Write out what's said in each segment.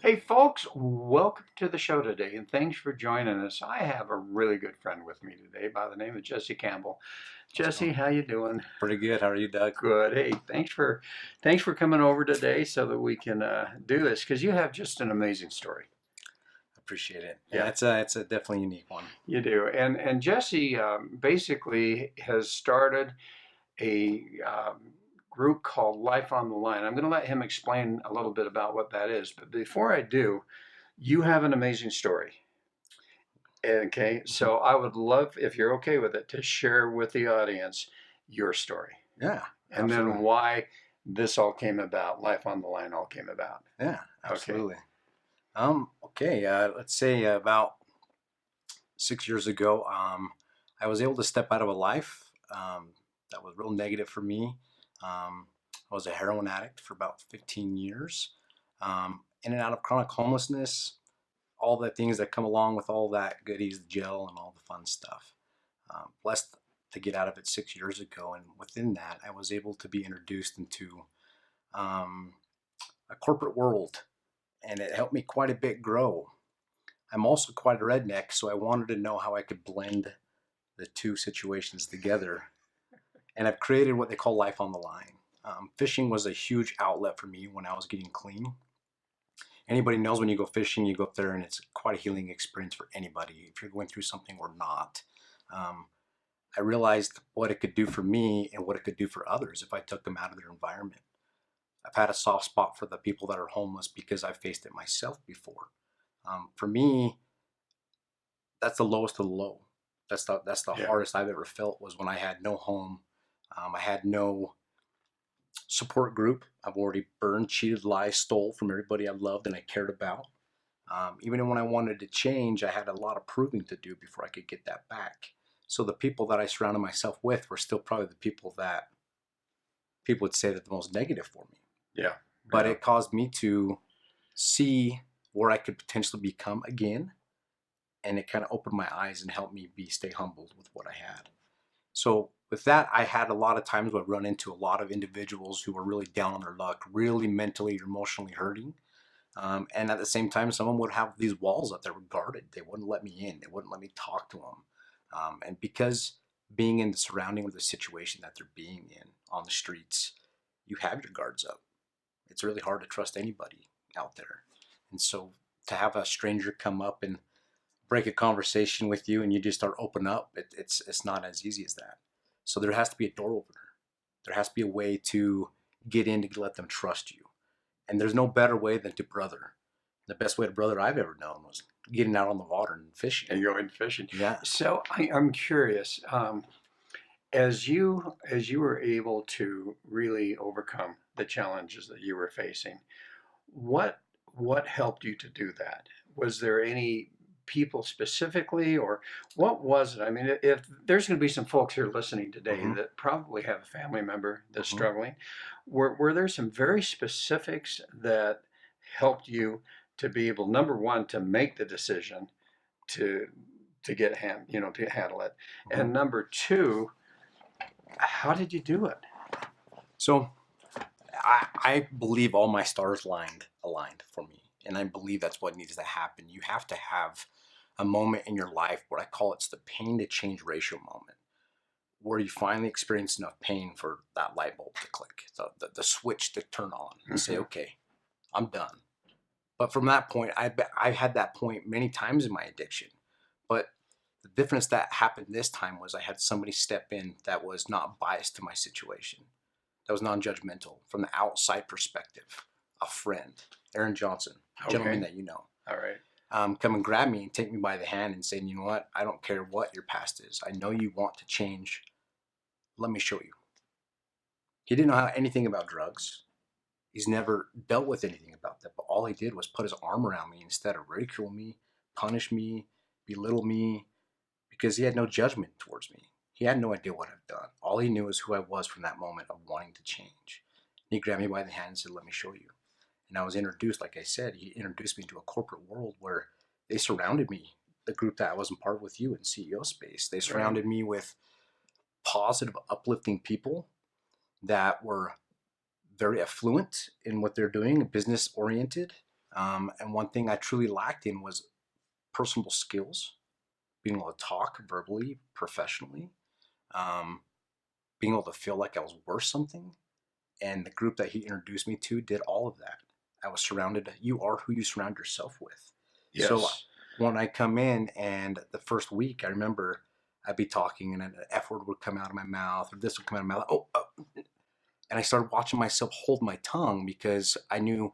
Hey folks, welcome to the show today and thanks for joining us. I have a really good friend with me today by the name of Jessie Campbell. How's it Jessie, going? how you doing? Pretty good. How are you, Doug? Good. Hey, thanks for coming over today so that we can do this because you have just an amazing story. Appreciate it. Yeah, Yeah, it's a definitely unique one. you do. And Jessie basically has started a group called Life on the Line. I'm going to let him explain a little bit about what that is. But before I do, you have an amazing story. Okay, Mhm. so I would love, if you're okay with it, to share with the audience your story Yeah, and then absolutely. why this all came about, Life on the Line all came about. Yeah, Okay. absolutely. Okay. Let's say about 6 years ago, I was able to step out of a life that was real negative for me. I was a heroin addict for about 15 years, in and out of chronic homelessness, all the things that come along with all that goodies, the jail, and all the fun stuff. Blessed to get out of it 6 years ago, and within that, I was able to be introduced into um, a corporate world, and it helped me quite a bit grow. I'm also quite a redneck, so I wanted to know how I could blend the two situations together, and I've created what they call Life on the Line. Fishing was a huge outlet for me when I was getting clean. Anybody knows when you go fishing, you go up there, and it's quite a healing experience for anybody, if you're going through something or not. Um, I realized what it could do for me and what it could do for others if I took them out of their environment. I've had a soft spot for the people that are homeless because I've faced it myself before. For me, that's the lowest of the low. That's the Yeah. hardest I've ever felt was when I had no home. I had no support group. I've already burned, cheated, lied, stole from everybody I loved and I cared about. Even when I wanted to change, I had a lot of proving to do before I could get that back. So the people that I surrounded myself with were still probably the people that people would say that the most negative for me. Yeah. But Yeah. it caused me to see where I could potentially become again, and it kind of opened my eyes and helped me be stay humbled with what I had. So with that, I had a lot of times where I run into a lot of individuals who were really down on their luck, really mentally or emotionally hurting. And at the same time, someone would have these walls up that were guarded. They wouldn't let me in. They wouldn't let me talk to them. And because being in the surrounding or the situation that they're being in on the streets, you have your guards up. It's really hard to trust anybody out there. And so to have a stranger come up and break a conversation with you and you just start open up, it's not as easy as that. So there has to be a door opener. There has to be a way to get in to let them trust you. And there's no better way than to brother. The best way to brother I've ever known was getting out on the water and fishing. And going fishing. Yeah. So I'm curious, as you were able to really overcome the challenges that you were facing, what what helped you to do that? Was there any people specifically, or what was it? I mean, if there's going to be some folks here listening today Mm-hmm. that probably have a family member that's Mm-hmm. struggling, were there some very specifics that helped you to be able, number one, to make the decision to to handle it, Mm-hmm. and number two, how did you do it? So I believe all my stars aligned for me. And I believe that's what needs to happen. You have to have a moment in your life where I call it the pain to change ratio moment, where you finally experience enough pain for that light bulb to click, the switch to turn on and say, Hmm. okay, I'm done. But from that point, I had that point many times in my addiction. But the difference that happened this time was I had somebody step in that was not biased to my situation, that was non-judgmental from the outside perspective. A friend, Aaron Johnson, a gentleman Okay. that you know, All right. come and grab me and take me by the hand and say, you know what? I don't care what your past is. I know you want to change. Let me show you. He didn't know anything about drugs. He's never dealt with anything about that. But all he did was put his arm around me instead of ridicule me, punish me, belittle me, because he had no judgment towards me. He had no idea what I've done. All he knew is who I was from that moment of wanting to change. He grabbed me by the hand and said, let me show you. And I was introduced, like I said, he introduced me to a corporate world where they surrounded me, the group that I wasn't part of with you in CEO space. They Right. surrounded me with positive, uplifting people that were very affluent in what they're doing, business oriented. And one thing I truly lacked in was personable skills, being able to talk verbally, professionally, um, being able to feel like I was worth something. And the group that he introduced me to did all of that. I was surrounded, you are who you surround yourself with. So Yes. when I come in and the first week, I remember I'd be talking and an F word would come out of my mouth or this would come out of my mouth. And I started watching myself hold my tongue because I knew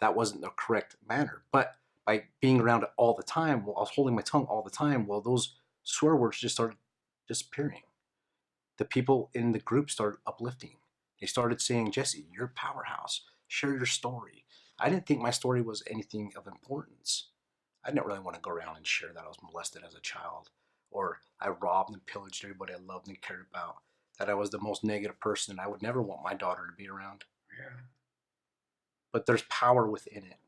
that wasn't the correct manner. But by being around it all the time, well, I was holding my tongue all the time. Well, those swear words just started disappearing. The people in the group started uplifting. They started saying, Jesse, you're a powerhouse. Share your story. I didn't think my story was anything of importance. I didn't really want to go around and share that I was molested as a child, or I robbed and pillaged everybody I loved and cared about, that I was the most negative person and I would never want my daughter to be around. Yeah. But there's power within it.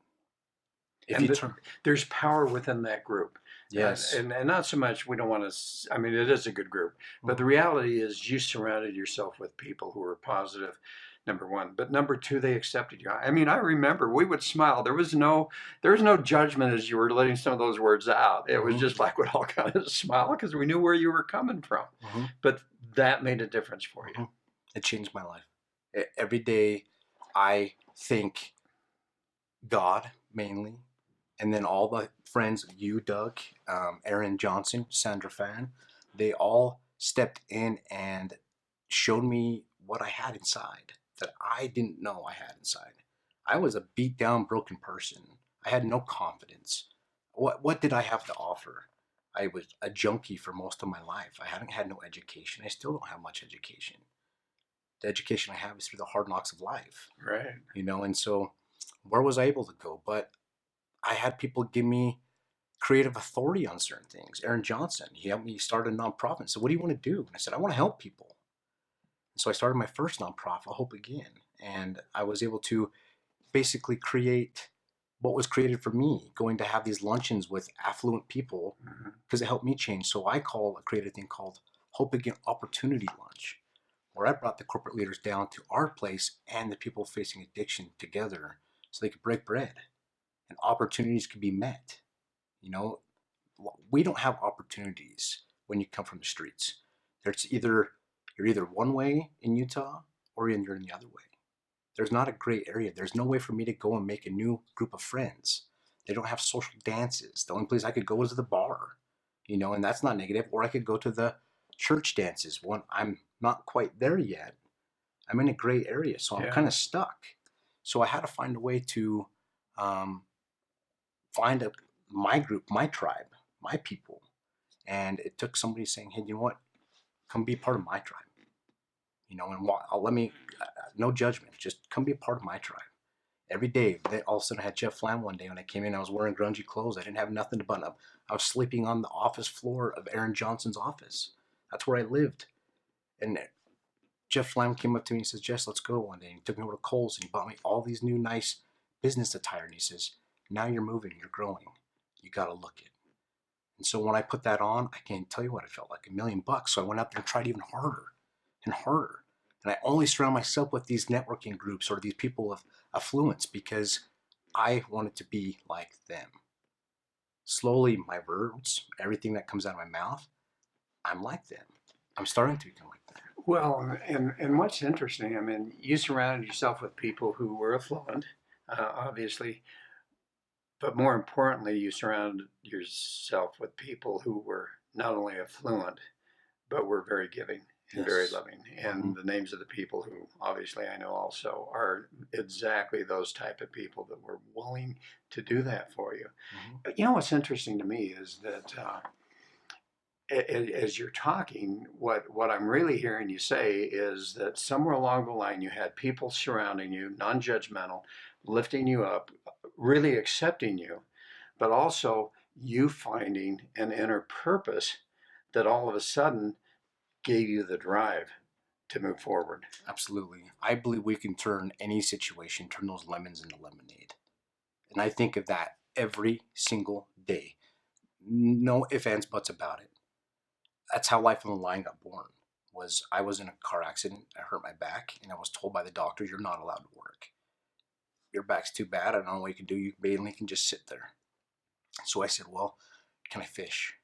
If And you turn, there's power within that group. yes. And not so much we don't want to, I mean, it is a good group, but the Mhm. reality is you surrounded yourself with people who were positive, number one. But number two, they accepted you. I mean, I remember we would smile. There was no judgment as you were letting some of those words out. It was Mhm. just like we'd all kind of smile because we knew where you were coming from. Mhm. But that made a difference for you. Mhm. It changed my life. Every day I think God mainly, and then all the friends, you, Doug, Aaron Johnson, Sandra Fan, they all stepped in and showed me what I had inside that I didn't know I had inside. I was a beat down, broken person. I had no confidence. What did I have to offer? I was a junkie for most of my life. I hadn't had no education. I still don't have much education. The education I have is through the hard knocks of life, Right. and so where was I able to go? But I had people give me creative authority on certain things. Aaron Johnson, he helped me start a nonprofit. So what do you want to do? And I said, I want to help people. So I started my first nonprofit, Hope Again. And I was able to basically create what was created for me, going to have these luncheons with affluent people Mhm. because it helped me change. So I created a thing called Hope Again Opportunity Lunch, where I brought the corporate leaders down to our place and the people facing addiction together so they could break bread and opportunities could be met. You know, we don't have opportunities when you come from the streets. There's either you're either one way in Utah or you're in the other way. There's not a gray area. There's no way for me to go and make a new group of friends. They don't have social dances. The only place I could go is the bar, and that's not negative. Or I could go to the church dances. When I'm not quite there yet, I'm in a gray area, so I'm Yeah. kind of stuck. So I had to find a way to um, find my group, my tribe, my people. And it took somebody saying, hey, you know what? Come be part of my tribe. And let me, no judgment, just come be a part of my tribe. Every day, all of a sudden I had Jeff Flam one day when I came in. I was wearing grungy clothes. I didn't have nothing to button up. I was sleeping on the office floor of Aaron Johnson's office. That's where I lived. And Jeff Flam came up to me and says, Jess, let's go one day. And he took me over to Kohl's and he bought me all these new nice business attire. And he says, now you're moving, you're growing. You got to look it. And so when I put that on, I can't tell you what it felt like, $1,000,000. So I went out there and tried even harder and harder. And I only surround myself with these networking groups or these people of affluence because I wanted to be like them. Slowly, my words, everything that comes out of my mouth, I'm like them. I'm starting to become like them. Well, and what's interesting, I mean, you surrounded yourself with people who were affluent, obviously, but more importantly, you surrounded yourself with people who were not only affluent, but were very giving and very Yes. loving. Mm-hmm. And the names of the people who obviously I know also are exactly those type of people that were willing to do that for you. Mm-hmm. But you know what's interesting to me is that as you're talking, what I'm really hearing you say is that somewhere along the line you had people surrounding you, non-judgmental, lifting you up, really accepting you, but also you finding an inner purpose that all of a sudden gave you the drive to move forward. Absolutely. I believe we can turn any situation, turn those lemons into lemonade. And I think of that every single day. No ifs, ands, buts about it. That's how Life on the Line got born. I was in a car accident, I hurt my back, and I was told by the doctor, you're not allowed to work. your back's too bad. I don't know what you can do. You mainly can just sit there. So I said, well, can I fish?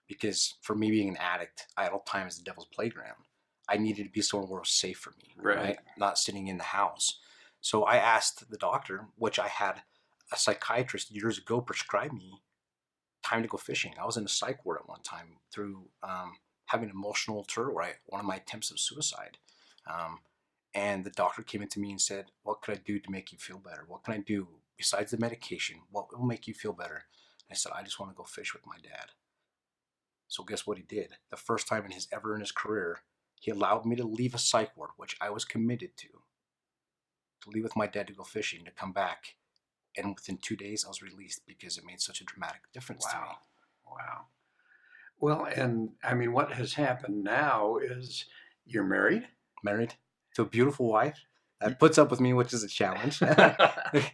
Because for me being an addict, idle time is the devil's playground. I needed to be somewhere where it was safe for me, right? Not sitting in the house. So I asked the doctor, which I had a psychiatrist years ago prescribe me time to go fishing. I was in a psych ward at one time through having an emotional tour where one of my attempts of suicide. Um, and the doctor came into me and said, what could I do to make you feel better? What can I do besides the medication? What will make you feel better? I said, I just want to go fish with my dad. So guess what he did? The first time in his career, he allowed me to leave a psych ward, which I was committed to leave with my dad to go fishing, to come back. And within 2 days, I was released because it made such a dramatic difference to me. Wow. Well, and I mean, what has happened now is you're married. Married to a beautiful wife that puts up with me, which is a challenge.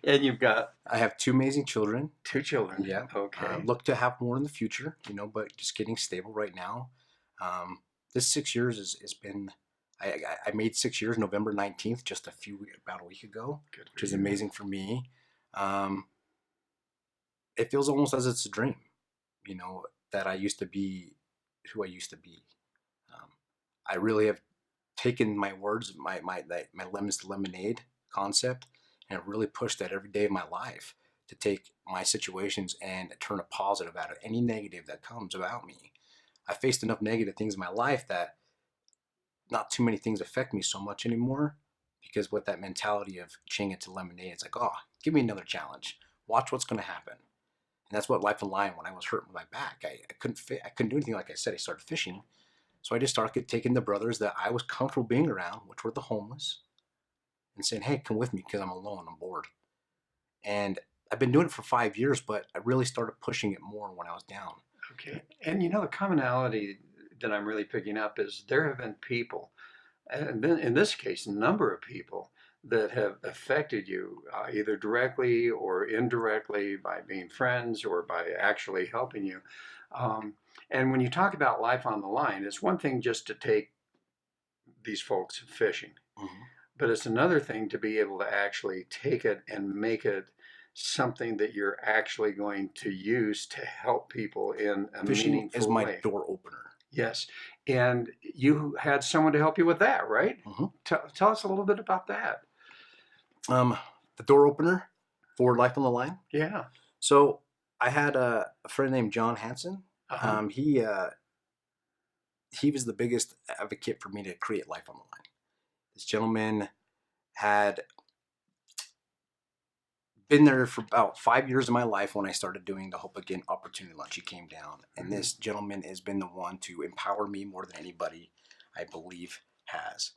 And you've got I have 2 amazing children. 2 children. Yeah. Okay. Look to have more in the future, but just getting stable right now. This 6 years has been. I made 6 years November 19th, just about a week ago, which is amazing for me. It feels almost as it's a dream, that I used to be who I used to be. I really have taken my words, my lemons to lemonade concept, and I've really pushed that every day of my life to take my situations and turn a positive out of any negative that comes about me. I faced enough negative things in my life that not too many things affect me so much anymore, because with that mentality of changing it to lemonade, it's like, oh, give me another challenge. Watch what's going to happen. And that's what life in line, when I was hurt with my back, I couldn't do anything. Like I said, I started fishing. So I just started taking the brothers that I was comfortable being around, which were the homeless, and saying, hey, come with me because I'm alone, I'm bored. And I've been doing it for 5 years, but I really started pushing it more when I was down. Okay. And the commonality that I'm really picking up is there have been people, and then in this case, a number of people that have affected you either directly or indirectly by being friends or by actually helping you. And when you talk about life on the line, it's one thing just to take these folks fishing, but it's another thing to be able to actually take it and make it something that you're actually going to use to help people in a Fishing meaningful is my way. door opener. Yes. And you had someone to help you with that, right? Tell us a little bit about that. The door opener for Life on the Line. Yeah. So I had a friend named John Hansen. He was the biggest advocate for me to create Life on the Line. This gentleman had been there for about 5 years of my life when I started doing the Hope Again Opportunity Lunch. He came down, and this gentleman has been the one to empower me more than anybody, I believe, has.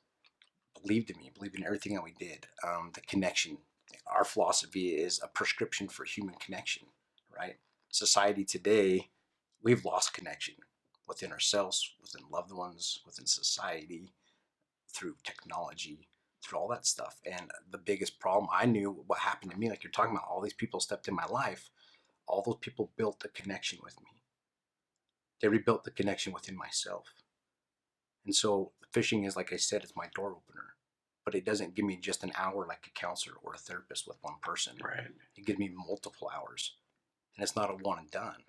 Believed in me, believed in everything that we did. The connection. Our philosophy is a prescription for human connection, right? Society today, we've lost connection within ourselves, within loved ones, within society, through technology, through all that stuff. And the biggest problem, I knew what happened to me, like you're talking about, all these people stepped in my life. All those people built a connection with me. They rebuilt the connection within myself. And so fishing is, like I said, it's my door opener. But it doesn't give me just an hour like a counselor or a therapist with one person. Right. It gives me multiple hours. And it's not a one and done.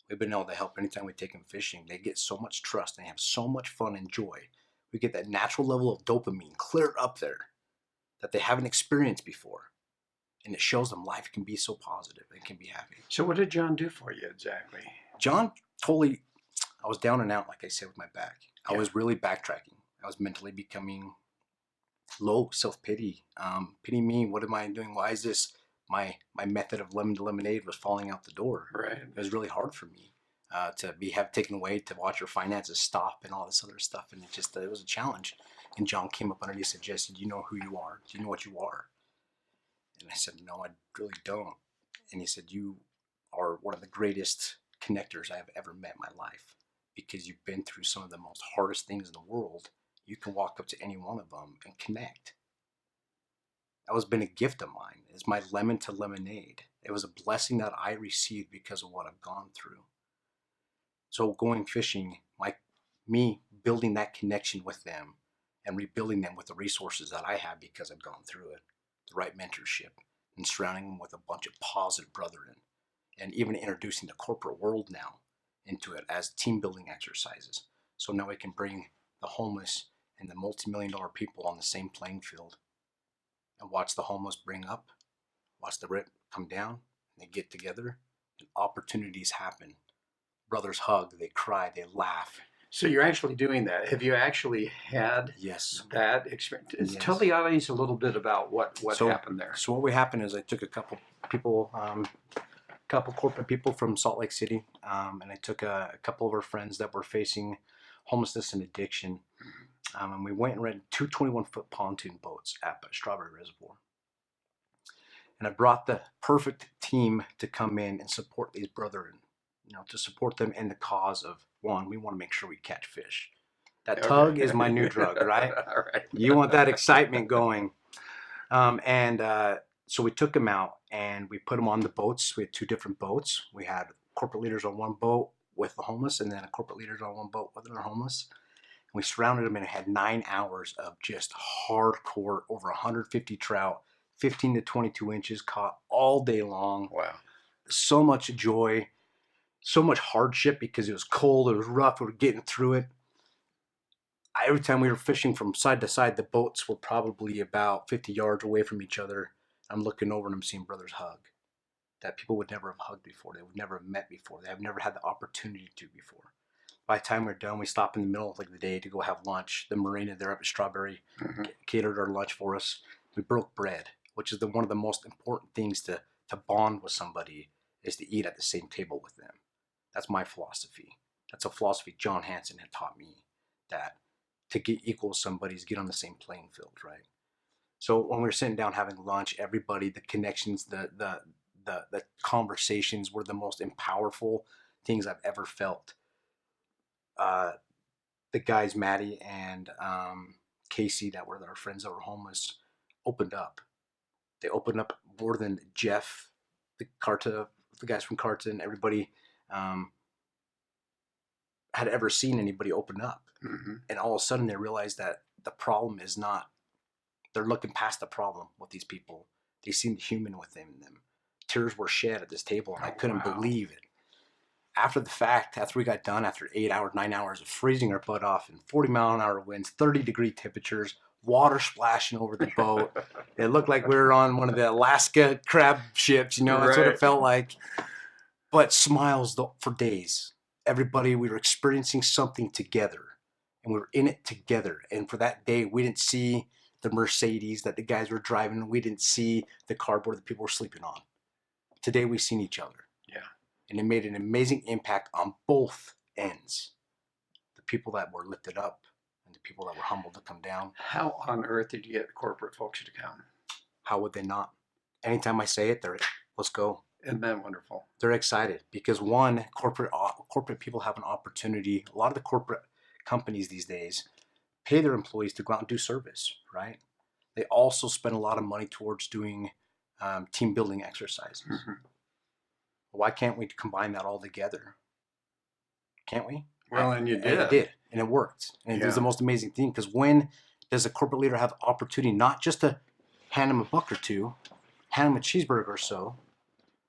We've been able to help anytime we take them fishing. They get so much trust and they have so much fun and joy. We get that natural level of dopamine clear up there that they haven't experienced before. And it shows them life can be so positive and can be happy. So what did John do for you exactly? John I was down and out, like I said, with my back. I was really backtracking. I was mentally becoming low, self-pity. Pity me, what am I doing? Why is this? My method of lemon to lemonade was falling out the door. Right. It was really hard for me to have taken away, to watch your finances stop and all this other stuff. And it was a challenge. And John came up underneath and said, Jesse, do you know who you are? Do you know what you are? And I said, no, I really don't. And he said, you are one of the greatest connectors I have ever met in my life, because you've been through some of the most hardest things in the world. You can walk up to any one of them and connect. That has been a gift of mine. It's my lemon to lemonade. It was a blessing that I received because of what I've gone through. So going fishing, me building that connection with them and rebuilding them with the resources that I have because I've gone through it, the right mentorship, and surrounding them with a bunch of positive brethren, and even introducing the corporate world now into it as team building exercises. So now we can bring the homeless and the multi-million-dollar people on the same playing field and watch the homeless bring up, watch the rip come down, and they get together, and opportunities happen. Brothers hug, they cry, they laugh. So you're actually doing that. Have you actually had Yes. that experience? Yes. Tell the audience a little bit about what happened there. So what happened is I took a couple people, couple corporate people from Salt Lake City, and I took a couple of our friends that were facing homelessness and addiction, and we went and rented two 21-foot pontoon boats at Strawberry Reservoir. And I brought the perfect team to come in and support these brethren, to support them in the cause of, one, we want to make sure we catch fish. That tug is my new drug, right? All right. You want that excitement going. So we took them out and we put them on the boats. We had two different boats. We had corporate leaders on one boat with the homeless, and then a corporate leaders on one boat with the homeless. And we surrounded them, and it had 9 hours of just hardcore, over 150 trout, 15 to 22 inches caught all day long. Wow. So much joy, so much hardship because it was cold, it was rough, we were getting through it. Every time we were fishing from side to side, the boats were probably about 50 yards away from each other. I'm looking over and I'm seeing brothers hug that people would never have hugged before. They would never have met before. They have never had the opportunity to before. By the time we're done, we stop in the middle of the day to go have lunch. The marina there up at Strawberry catered our lunch for us. We broke bread, which is one of the most important things to bond with somebody, is to eat at the same table with them. That's my philosophy. That's a philosophy John Hanson had taught me, that to get equal with somebody is get on the same playing field, right? So when we were sitting down having lunch, everybody, the connections, the conversations were the most powerful things I've ever felt. The guys, Maddie and Casey, that were our friends that were homeless, opened up. They opened up more than Jeff, the guys from Carta, and everybody had ever seen anybody open up. And all of a sudden they realized that the problem is not, they're looking past the problem with these people. They seen the human within them. Tears were shed at this table, and I couldn't believe it. After the fact, after we got done, after 8 hours, 9 hours of freezing our butt off in 40-mile-an-hour winds, 30-degree temperatures, water splashing over the boat. It looked like we were on one of the Alaska crab ships, that's what it felt like. But smiles for days. Everybody, we were experiencing something together, and we were in it together. And for that day, we didn't see the Mercedes that the guys were driving. We didn't see the cardboard that people were sleeping on. Today, we've seen each other. Yeah. And it made an amazing impact on both ends. The people that were lifted up and the people that were humbled to come down. How on earth did you get corporate folks to come? How would they not? Anytime I say it, they're, let's go. Isn't that wonderful? They're excited because, one, corporate people have an opportunity. A lot of the corporate companies these days pay their employees to go out and do service, right? They also spend a lot of money towards doing team building exercises. Why can't we combine that all together? Can't we? Well, and you did. And it did, and it worked. And it was the most amazing thing, because when does a corporate leader have the opportunity not just to hand them a buck or two, hand them a cheeseburger or so,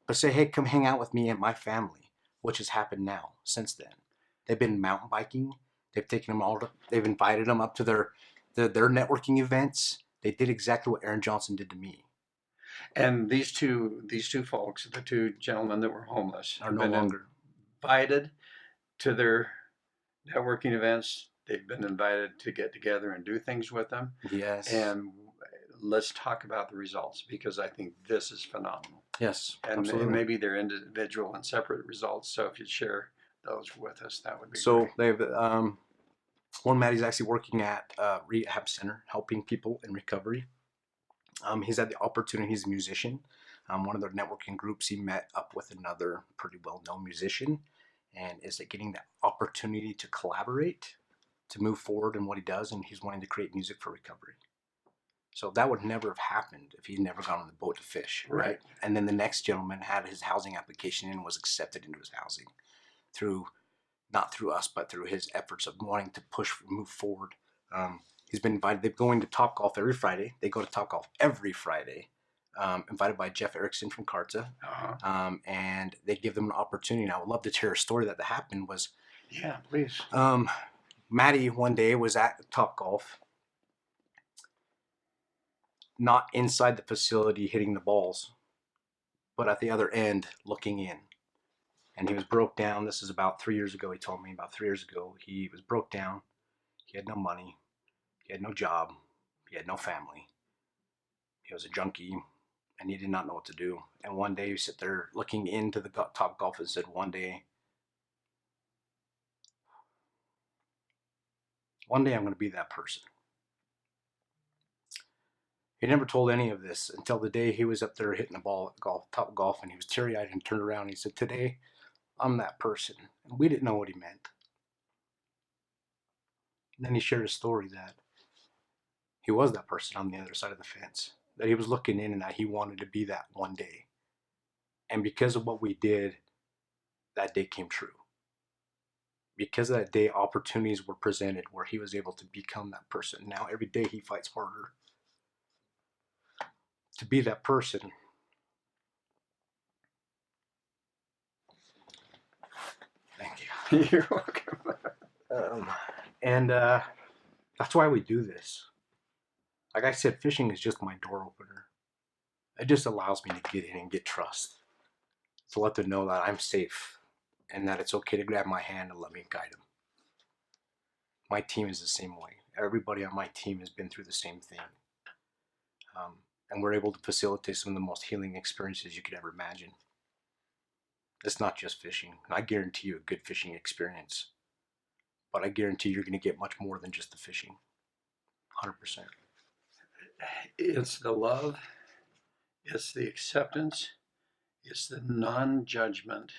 but say, hey, come hang out with me and my family, which has happened now since then. They've been mountain biking. They've taken them they've invited them up to their networking events. They did exactly what Aaron Johnson did to me. And these two folks, the two gentlemen that were homeless, are no longer invited to their networking events. They've been invited to get together and do things with them. Yes. And let's talk about the results, because I think this is phenomenal. Yes, and absolutely. Maybe they're individual and separate results. So if you'd share those with us, that would be so great. They've one Maddie's actually working at a rehab center, helping people in recovery. He's had the opportunity. He's a musician. One of their networking groups, he met up with another pretty well-known musician, and is getting the opportunity to collaborate, to move forward in what he does, and he's wanting to create music for recovery. So that would never have happened if he'd never gone on the boat to fish, right? And then the next gentleman had his housing application in and was accepted into his housing not through us, but through his efforts of wanting to move forward. He's been invited. They're going to Topgolf every Friday. They go to Topgolf every Friday. invited by Jeff Erickson from Carta, Uh-huh. and they give them an opportunity. And I would love to hear a story that happened. Was Yeah, please. Maddie one day was at Top Golf, not inside the facility hitting the balls, but at the other end looking in. And he was broke down. This is about 3 years ago. He told me about 3 years ago. He was broke down. He had no money. He had no job. He had no family. He was a junkie, and he did not know what to do. And one day he sat there looking into the Top Golf and said, one day I'm going to be that person. He never told any of this until the day he was up there hitting the ball at Top Golf, and he was teary-eyed and turned around and he said, today I'm that person. And we didn't know what he meant. And then he shared a story that he was that person on the other side of the fence, that he was looking in and that he wanted to be that one day. And because of what we did, that day came true. Because of that day, opportunities were presented where he was able to become that person. Now, every day he fights harder to be that person. Thank you. You're welcome. And that's why we do this. Like I said, fishing is just my door opener. It just allows me to get in and get trust. To let them know that I'm safe and that it's okay to grab my hand and let me guide them. My team is the same way. Everybody on my team has been through the same thing. And we're able to facilitate some of the most healing experiences you could ever imagine. It's not just fishing. I guarantee you a good fishing experience. But I guarantee you're going to get much more than just the fishing. 100%. It's the love, it's the acceptance, it's the non-judgment,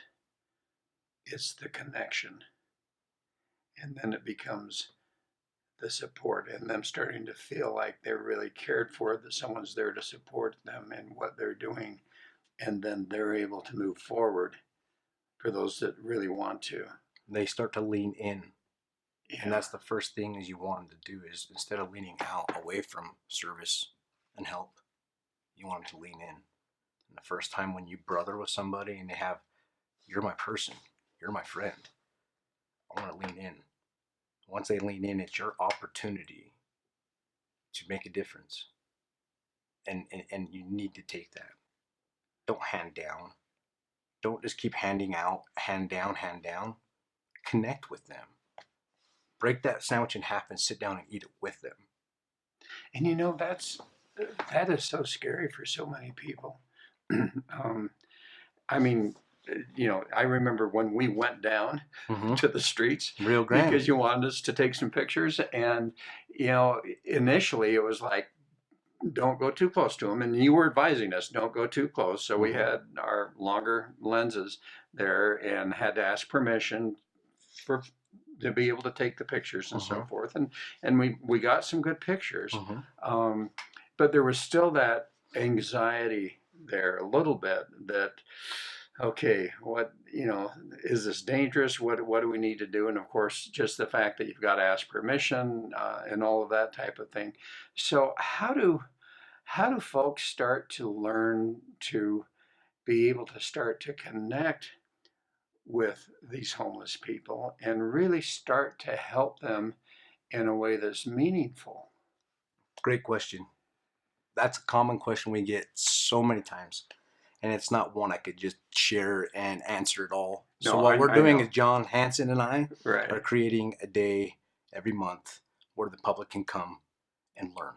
it's the connection. And then it becomes the support and them starting to feel like they're really cared for, that someone's there to support them in what they're doing. And then they're able to move forward for those that really want to. They start to lean in. Yeah. And that's the first thing is you want them to do is instead of leaning out away from service and help, you want them to lean in. And the first time when you brother with somebody and they have, you're my person, you're my friend, I want to lean in. Once they lean in, it's your opportunity to make a difference. And you need to take that. Don't hand down. Don't just keep handing out, hand down, hand down. Connect with them. Break that sandwich in half and sit down and eat it with them. And that is so scary for so many people. I mean, I remember when we went down to the streets, Rio Grande, because you wanted us to take some pictures, and initially it was like, don't go too close to them, and you were advising us don't go too close. So we had our longer lenses there and had to ask permission to be able to take the pictures and so forth, and we got some good pictures, but there was still that anxiety there a little bit that, okay, what, is this dangerous? What do we need to do? And of course, just the fact that you've got to ask permission and all of that type of thing. So how do folks start to learn to be able to start to connect with these homeless people and really start to help them in a way that's meaningful? Great question. That's a common question we get so many times. And it's not one I could just share and answer it all. No, so what we're doing know. is John Hansen and I Right. are creating a day every month where the public can come and learn.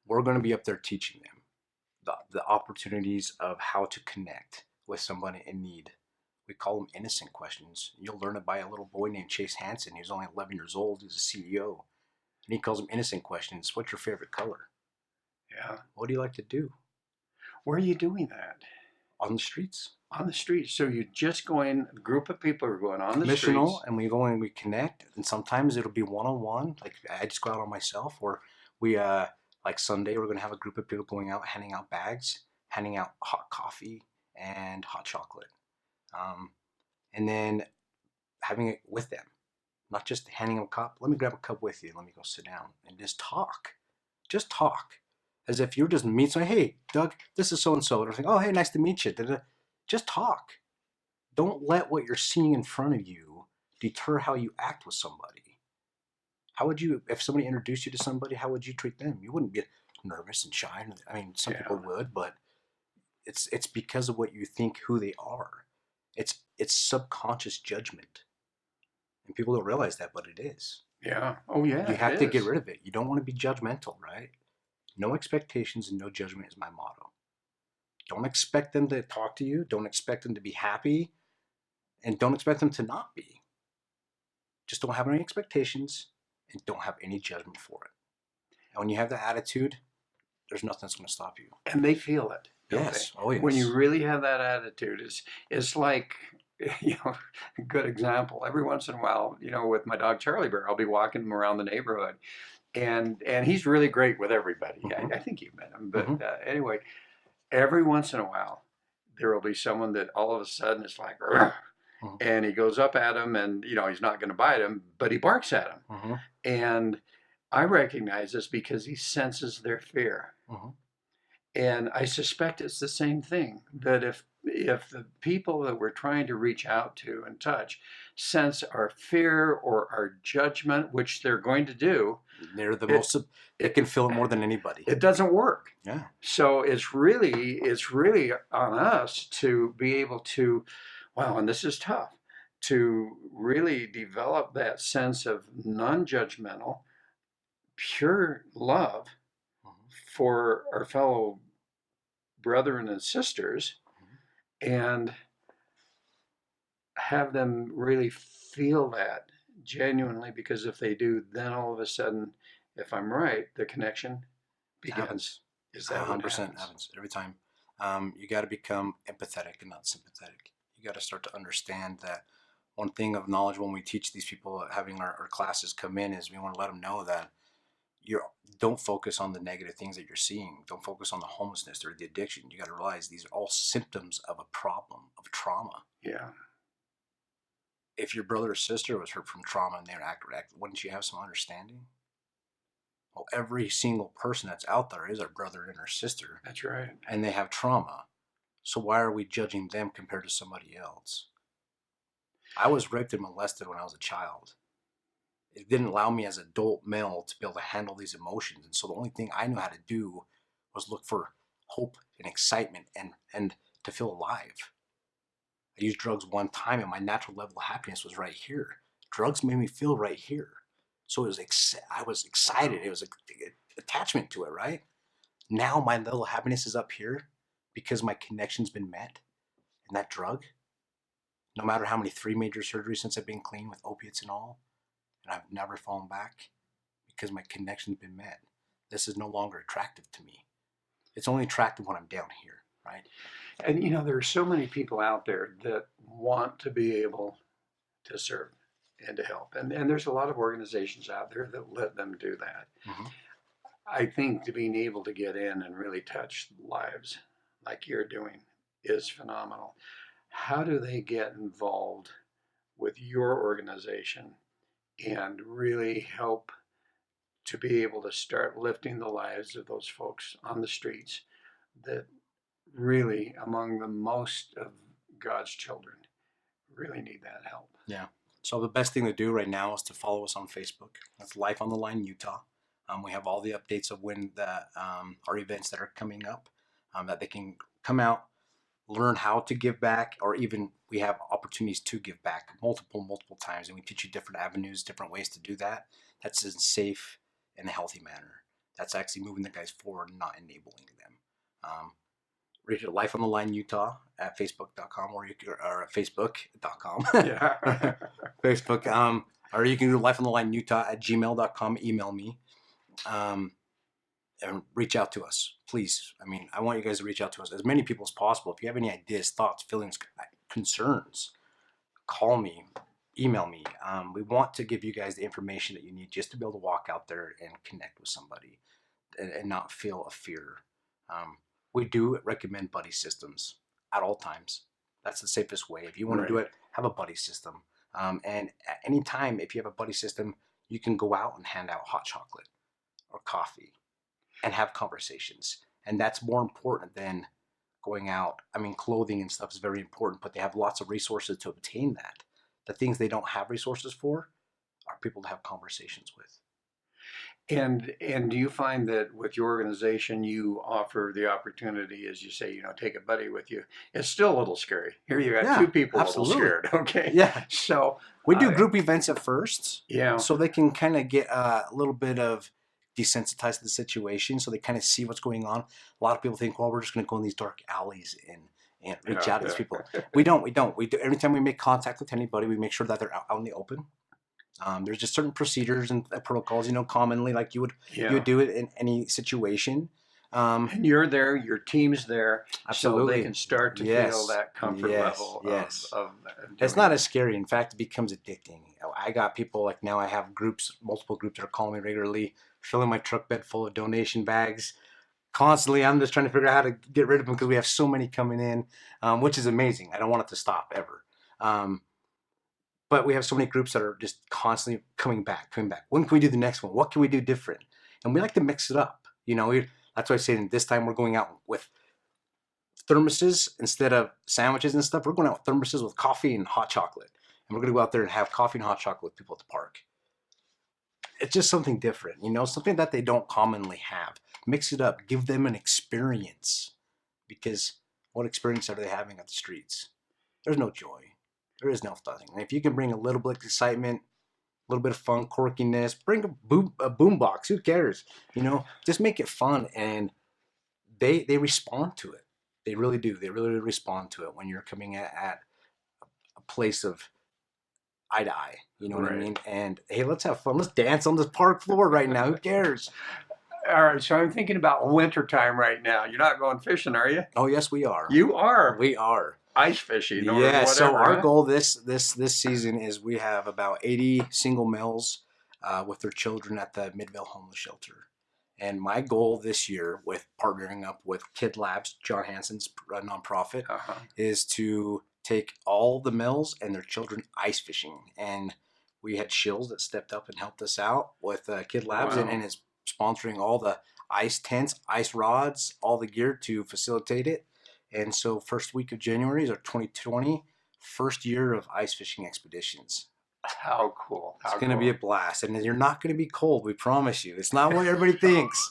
We're going to be up there teaching them the opportunities of how to connect with somebody in need. We call them innocent questions. You'll learn it by a little boy named Chase Hansen. He's only 11 years old. He's a CEO. And he calls them innocent questions. What's your favorite color? Yeah. What do you like to do? Where are you doing that? On the streets. On the streets. So you're just going, a group of people are going on the Missional, streets. and we go and we connect. And sometimes it'll be one-on-one. Like I just go out on myself. Or we, like Sunday, we're going to have a group of people going out, handing out bags, handing out hot coffee and hot chocolate. And then having it with them. Not just handing them a cup. Let me grab a cup with you. Let me go sit down and just talk. Just talk. As if you're just meeting someone, hey, Doug, this is so and so. And they're like, oh, hey, nice to meet you. Da-da. Just talk. Don't let what you're seeing in front of you deter how you act with somebody. How would you, if somebody introduced you to somebody, how would you treat them? You wouldn't be nervous and shy. I mean, some Yeah. people would, but it's because of what you think who they are. It's subconscious judgment, and people don't realize that, but it is. Yeah. Oh, yeah, You it have to get is. rid of it. You don't want to be judgmental, right? No expectations and no judgment is my motto. Don't expect them to talk to you. Don't expect them to be happy, and don't expect them to not be. Just don't have any expectations and don't have any judgment for it. And when you have that attitude, there's nothing that's going to stop you. And they feel it, don't they? Yes. Oh, When you yes. really have that attitude, it's like, a good example. Every once in a while, with my dog Charlie Bear, I'll be walking him around the neighborhood, and he's really great with everybody. Mm-hmm. I think you've met him, but Mm-hmm. anyway, every once in a while, there will be someone that all of a sudden is like, "Rrr," Mm-hmm. and he goes up at him, and he's not going to bite him, but he barks at him, Mm-hmm. and I recognize this because he senses their fear. Mm-hmm. And I suspect it's the same thing, that if the people that we're trying to reach out to and touch sense our fear or our judgment, which they're going to do, They're the it most. They it can feel it more than anybody. it doesn't work. Yeah. So it's really on us to be able to, wow, and this is tough, to really develop that sense of non-judgmental, pure love Mm-hmm. for our fellow brethren and sisters, Mm-hmm. and have them really feel that genuinely, because if they do, then all of a sudden, if I'm right, the connection It happens. begins. Is that what 100% happens? happens every time. You got to become empathetic and not sympathetic. You got to start to understand that one thing of knowledge when we teach these people having our classes come in is we want to let them know that you don't focus on the negative things that you're seeing. Don't focus on the homelessness or the addiction. You got to realize these are all symptoms of a problem, of trauma. Yeah. If your brother or sister was hurt from trauma and they're acting, wouldn't you have some understanding? Well, every single person that's out there is our brother and our sister, That's right. and they have trauma. So why are we judging them compared to somebody else? I was raped and molested when I was a child. It didn't allow me as an adult male to be able to handle these emotions. And so the only thing I knew how to do was look for hope and excitement and to feel alive. I used drugs one time and my natural level of happiness was right here. Drugs made me feel right here. So I was excited. It was a attachment to it, right? Now my level of happiness is up here because my connection's been met. And that drug, no matter how many 3 major surgeries since I've been clean with opiates and all, and I've never fallen back because my connection's been met. This is no longer attractive to me. It's only attractive when I'm down here, right? And there are so many people out there that want to be able to serve and to help. And there's a lot of organizations out there that let them do that. Mm-hmm. I think to being able to get in and really touch lives like you're doing is phenomenal. How do they get involved with your organization and really help to be able to start lifting the lives of those folks on the streets that really, among the most of God's children, really need that help? Yeah. So the best thing to do right now is to follow us on Facebook. That's Life on the Line Utah. We have all the updates of when our events that are coming up, that they can come out, learn how to give back, or even we have opportunities to give back multiple times, and we teach you different avenues, different ways to do that. That's in a safe and a healthy manner. That's actually moving the guys forward, not enabling them. Reach at Life on the Line Utah at facebook.com or at facebook.com. Yeah. Facebook. Or you can do Life on the Line Utah at gmail.com. Email me. And reach out to us, please. I mean, I want you guys to reach out to us, as many people as possible. If you have any ideas, thoughts, feelings, concerns, call me, email me. We want to give you guys the information that you need just to be able to walk out there and connect with somebody and not feel a fear. We do recommend buddy systems at all times. That's the safest way. If you want to do Right. it, have a buddy system. And at any time, if you have a buddy system, you can go out and hand out hot chocolate or coffee. and have conversations. And that's more important than going out. I mean, clothing and stuff is very important, but they have lots of resources to obtain that. The things they don't have resources for are people to have conversations with. And do you find that with your organization, you offer the opportunity, as you say, take a buddy with you? It's still a little scary. Here you got Yeah, two people a little absolutely. scared. Okay, Yeah. so We do group events at first, yeah, so they can kind of get a little bit of desensitized to the situation, so they kind of see what's going on. A lot of people think, well, we're just going to go in these dark alleys and reach yeah, out to these people. We don't. We do. Every time we make contact with anybody, we make sure that they're out in the open. There's just certain procedures and protocols, commonly like you would yeah. do it in any situation. And you're there, your team's there, so they Absolutely. can start to feel Yes. that comfort Yes. level Yes. of It's doing not it. as scary. In fact, it becomes addicting. I got people like now I have groups, multiple groups that are calling me regularly, filling my truck bed full of donation bags. Constantly, I'm just trying to figure out how to get rid of them because we have so many coming in, which is amazing. I don't want it to stop ever. But we have so many groups that are just constantly coming back, coming back. When can we do the next one? What can we do different? And we like to mix it up. That's why I say this time we're going out with thermoses instead of sandwiches and stuff. We're going out with thermoses with coffee and hot chocolate. And we're going to go out there and have coffee and hot chocolate with people at the park. It's just something different, something that they don't commonly have. Mix it up, give them an experience. Because what experience are they having at the streets? There's no joy. There is no nothing. And if you can bring a little bit of excitement, a little bit of fun, quirkiness, bring a boom box. Who cares? Just make it fun, and they respond to it. They really do. They really respond to it when you're coming at a place of eye to eye. You know what I Right. mean? And hey, let's have fun. Let's dance on this park floor right now. Who cares? All right, so I'm thinking about winter time right now. You're not going fishing, are you? Oh yes, we are. You are We are. ice fishing or Yeah. So whatever, our huh? goal this season is we have about 80 single males with their children at the Midvale Homeless Shelter. And my goal this year, with partnering up with Kid Labs, John Hansen's nonprofit, Uh-huh. is to take all the males and their children ice fishing. And we had Shills that stepped up and helped us out with Kid Labs, Wow. and is sponsoring all the ice tents, ice rods, all the gear to facilitate it. And so, first week of January is our 2020 first year of ice fishing expeditions. How cool. It's How going to cool. be a blast, and you're not going to be cold. We promise you. It's not what everybody thinks.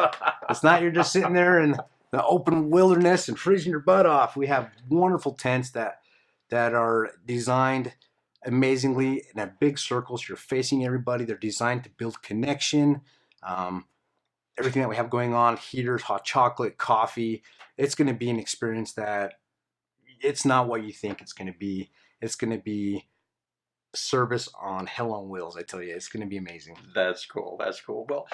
It's not you're just sitting there in the open wilderness and freezing your butt off. We have wonderful tents that are designed amazingly in a big circle, so you're facing everybody. They're designed to build connection. Everything that we have going on, heaters, hot chocolate, coffee. It's going to be an experience that it's not what you think it's going to be. It's going to be service on hell on wheels. I tell you, it's going to be amazing. That's cool. That's cool. Well,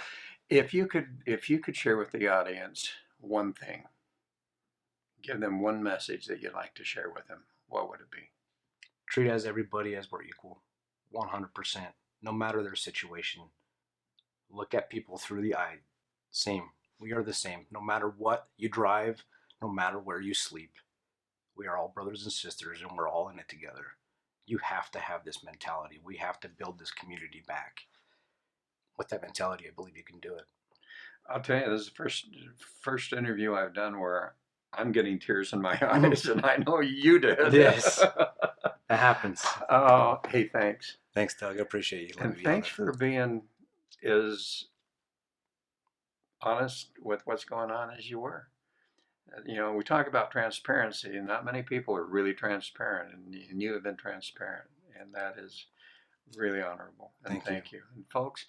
if you could share with the audience one thing, give them one message that you'd like to share with them, what would it be? Treat as everybody as we're equal, 100%, no matter their situation. Look at people through the eye. Same. We are the same. No matter what you drive, no matter where you sleep, we are all brothers and sisters, and we're all in it together. You have to have this mentality. We have to build this community back. With that mentality, I believe you can do it. I'll tell you, this is the first interview I've done where I'm getting tears in my eyes, and I know you did. Yes. That happens. Oh, hey, thanks. Thanks, Doug. I appreciate you. And thanks for being as honest with what's going on as you were. We talk about transparency, and not many people are really transparent, and you have been transparent, and that is really honorable. And thank you. And folks,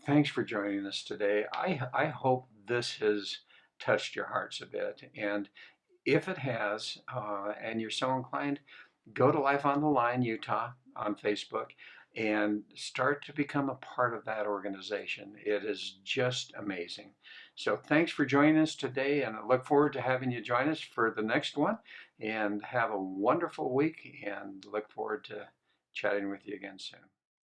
thanks for joining us today. I hope this has touched your hearts a bit, and if it has, and you're so inclined, go to Life on the Line Utah on Facebook and start to become a part of that organization. It is just amazing. So thanks for joining us today, and I look forward to having you join us for the next one. And have a wonderful week, and look forward to chatting with you again soon.